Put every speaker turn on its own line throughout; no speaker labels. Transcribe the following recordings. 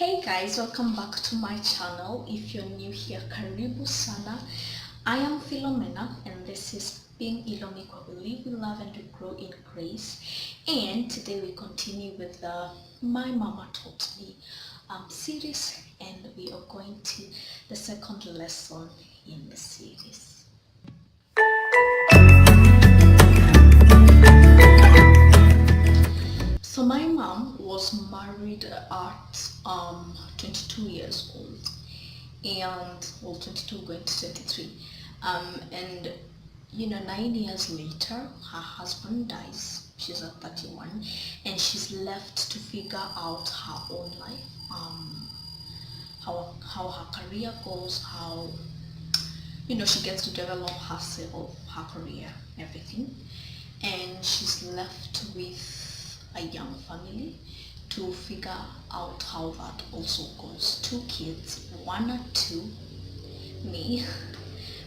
Hey guys, welcome back to my channel. If you're new here, karibu sana. I am Philomena and this is Being Ilomi, where we live, we love and we grow in grace. And today we continue with the My Mama Taught Me series, and we are going to the second lesson in the series. So my mom was married at 22 years old, and well, 22 going to 23, and 9 years later her husband dies. She's at 31 and she's left to figure out her own life, how her career goes, how she gets to develop herself, her career, everything. And she's left with a young family to figure out how that also goes. Two kids, one at 2, me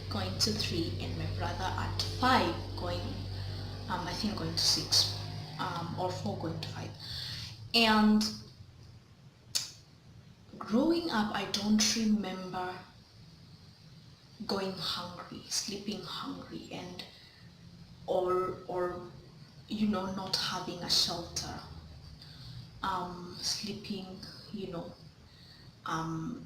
going to 3, and my brother at 5 going, I think going to 6, or 4 going to 5. And growing up, I don't remember going hungry, sleeping hungry, and or not having a shelter, sleeping, um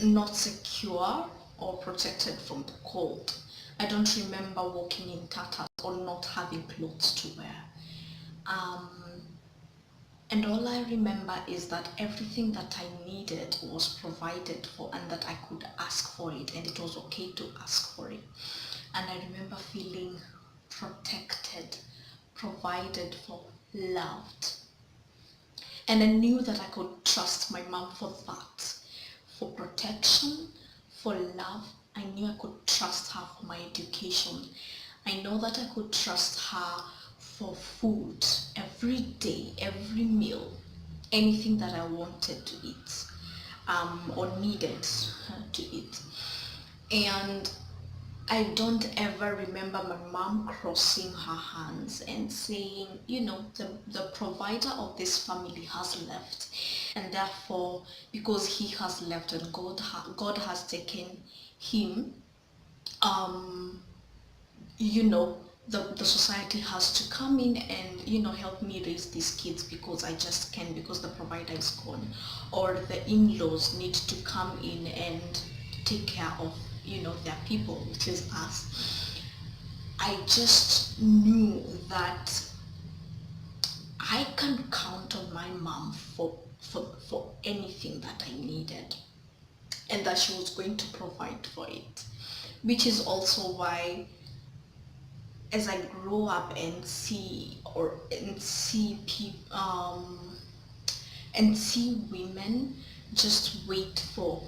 not secure or protected from the cold. I don't remember walking in tatters or not having clothes to wear. And all I remember is that everything that I needed was provided for, and that I could ask for it, and it was okay to ask for it. And I remember feeling protected, provided for, loved. And I knew that I could trust my mom for that, for protection, for love. I knew I could trust her for my education. I know that I could trust her for food every day, every meal, anything that I wanted to eat, or needed to eat. And I don't ever remember my mom crossing her hands and saying, the provider of this family has left, and therefore, because he has left and God has taken him, the society has to come in and help me raise these kids, because I just can't, because the provider is gone, or the in-laws need to come in and take care of their people, which is us. I just knew that I can count on my mom for anything that I needed, and that she was going to provide for it, which is also why, as I grow up and see women just wait for,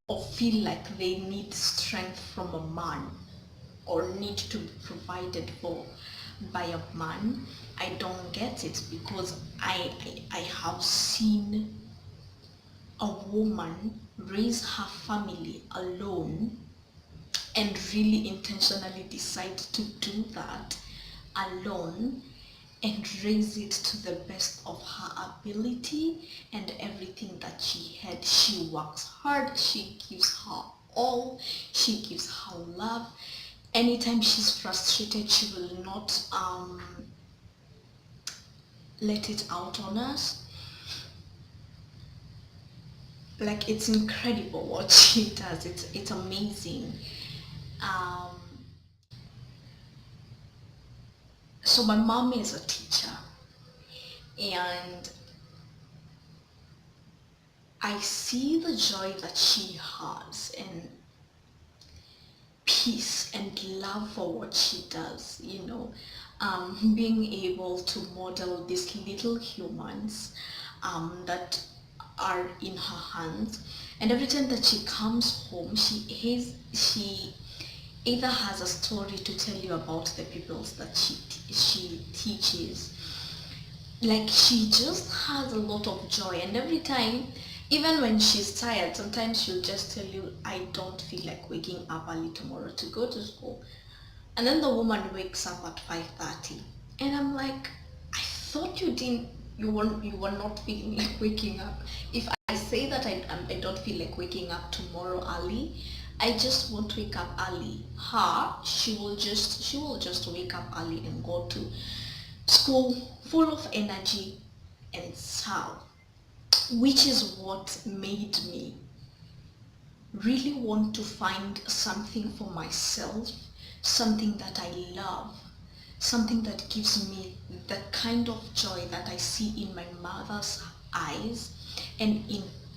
or feel like they need strength from a man, or need to be provided for by a man, I don't get it, because I have seen a woman raise her family alone, and really intentionally decide to do that alone, and raise it to the best of her ability, and everything that she had. She works hard, she gives her all, she gives her love. Anytime she's frustrated, she will not let it out on us. Like, it's incredible what she does. It's amazing. um so my mom is a teacher, and I see the joy that she has, and peace and love for what she does, being able to model these little humans that are in her hands. And every time that she comes home, she either has a story to tell you about the peoples that she teaches. Like, she just has a lot of joy, and every time, even when she's tired, sometimes she'll just tell you, I don't feel like waking up early tomorrow to go to school. And then the woman wakes up at 5:30, and I'm like, I thought you were not feeling like waking up. If I say that I don't feel like waking up tomorrow early, I just won't wake up early. Her, she will just wake up early and go to school full of energy and serve, which is what made me really want to find something for myself, something that I love, something that gives me the kind of joy that I see in my mother's eyes and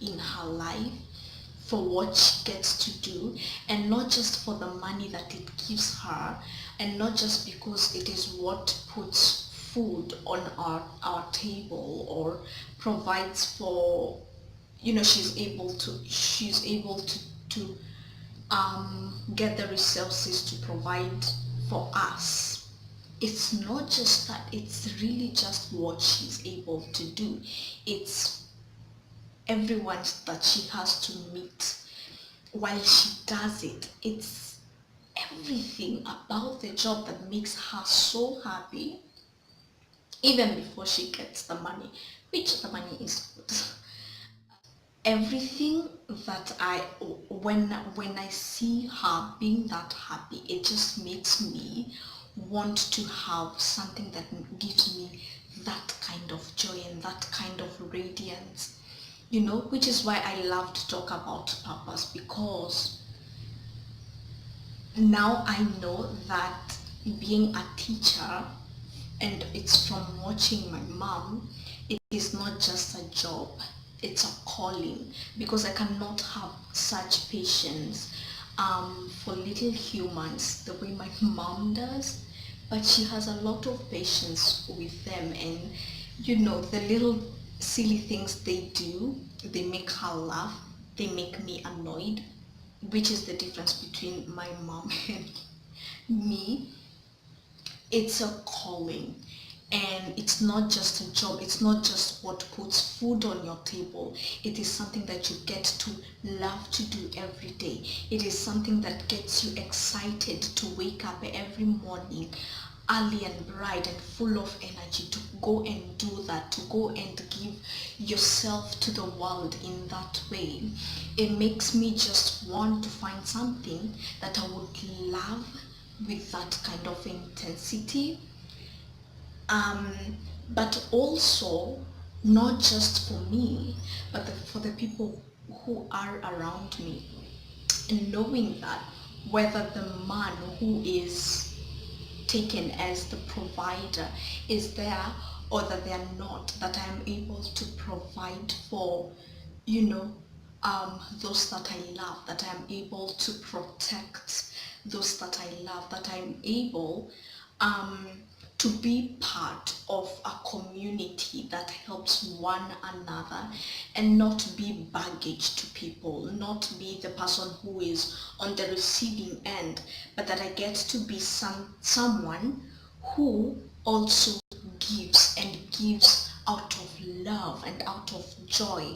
in her life, for what she gets to do, and not just for the money that it gives her, and not just because it is what puts food on our table or provides for, she's able to get the resources to provide for us. It's not just that, it's really just what she's able to do. It's everyone that she has to meet while she does it. It's everything about the job that makes her so happy, even before she gets the money, which the money is good. Everything that when I see her being that happy, it just makes me want to have something that gives me that kind of joy and that kind of radiance, which is why I love to talk about purpose, because now I know that being a teacher, and it's from watching my mom, it is not just a job, it's a calling, because I cannot have such patience for little humans the way my mom does. But she has a lot of patience with them, and the little silly things they do, they make her laugh, they make me annoyed, which is the difference between my mom and me. It's a calling, and it's not just a job, it's not just what puts food on your table. It is something that you get to love to do every day. It is something that gets you excited to wake up every morning early and bright and full of energy to go and do that, to go and give yourself to the world in that way. It makes me just want to find something that I would love with that kind of intensity. um, but also not just for me, but for the people who are around me, and knowing that whether the man who is taken as the provider is there or that they are not, that I am able to provide for, you know, those that I love, that I am able to protect those that I love, that I'm able um, to be part of a community that helps one another, and not be baggage to people, not be the person who is on the receiving end, but that I get to be someone who also gives, and gives out of love and out of joy,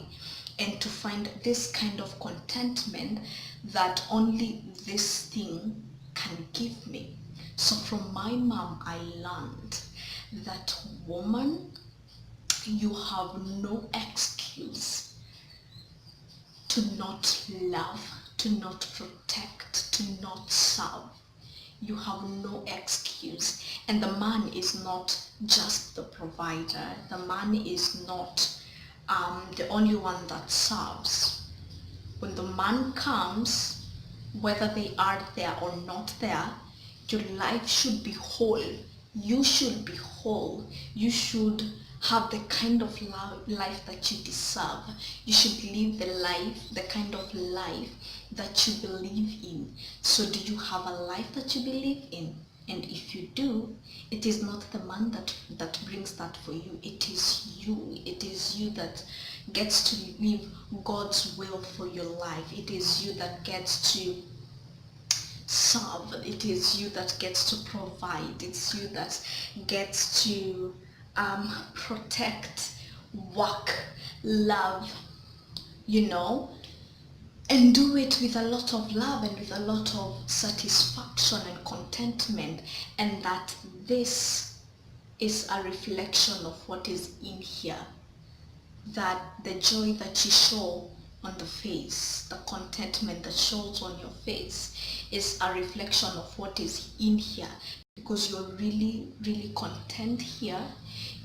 and to find this kind of contentment that only this thing can give me. So from my mom, I learned that, woman, you have no excuse to not love, to not protect, to not serve. You have no excuse. And the man is not just the provider. The man is not the only one that serves. When the man comes, whether they are there or not there, your life should be whole. You should be whole. You should have the kind of life that you deserve. You should live the kind of life that you believe in. So do you have a life that you believe in? And if you do, it is not the man that brings that for you. It is you. It is you that gets to live God's will for your life. It is you that gets to serve. It is you that gets to provide. It's you that gets to protect, work, love, you know. and do it with a lot of love and with a lot of satisfaction and contentment, and that this is a reflection of what is in here, that the joy that you show on the face, the contentment that shows on your face is a reflection of what is in here, because you're really, really content here.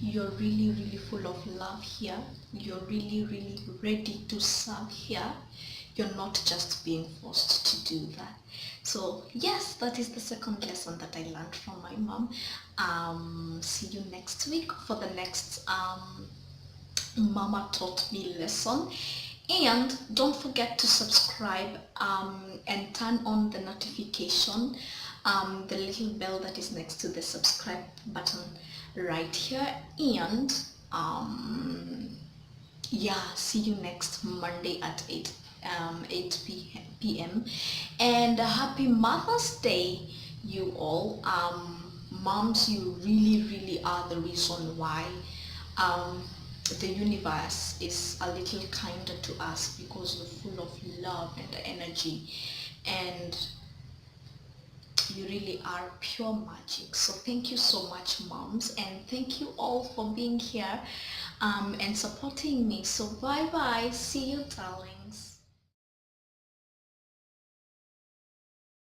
You're really, really full of love here. You're really, really ready to serve here. You're not just being forced to do that. So yes, that is the second lesson that I learned from my mom. See you next week for the next Mama taught me lesson. And don't forget to subscribe and turn on the notification, the little bell that is next to the subscribe button right here. And yeah, see you next Monday at 8 p.m. And happy Mother's Day, you all. Moms, you really, really are the reason why um, the universe is a little kinder to us, because you're full of love and energy, and you really are pure magic. So thank you so much, moms, and thank you all for being here and supporting me. So bye bye, see you, darlings.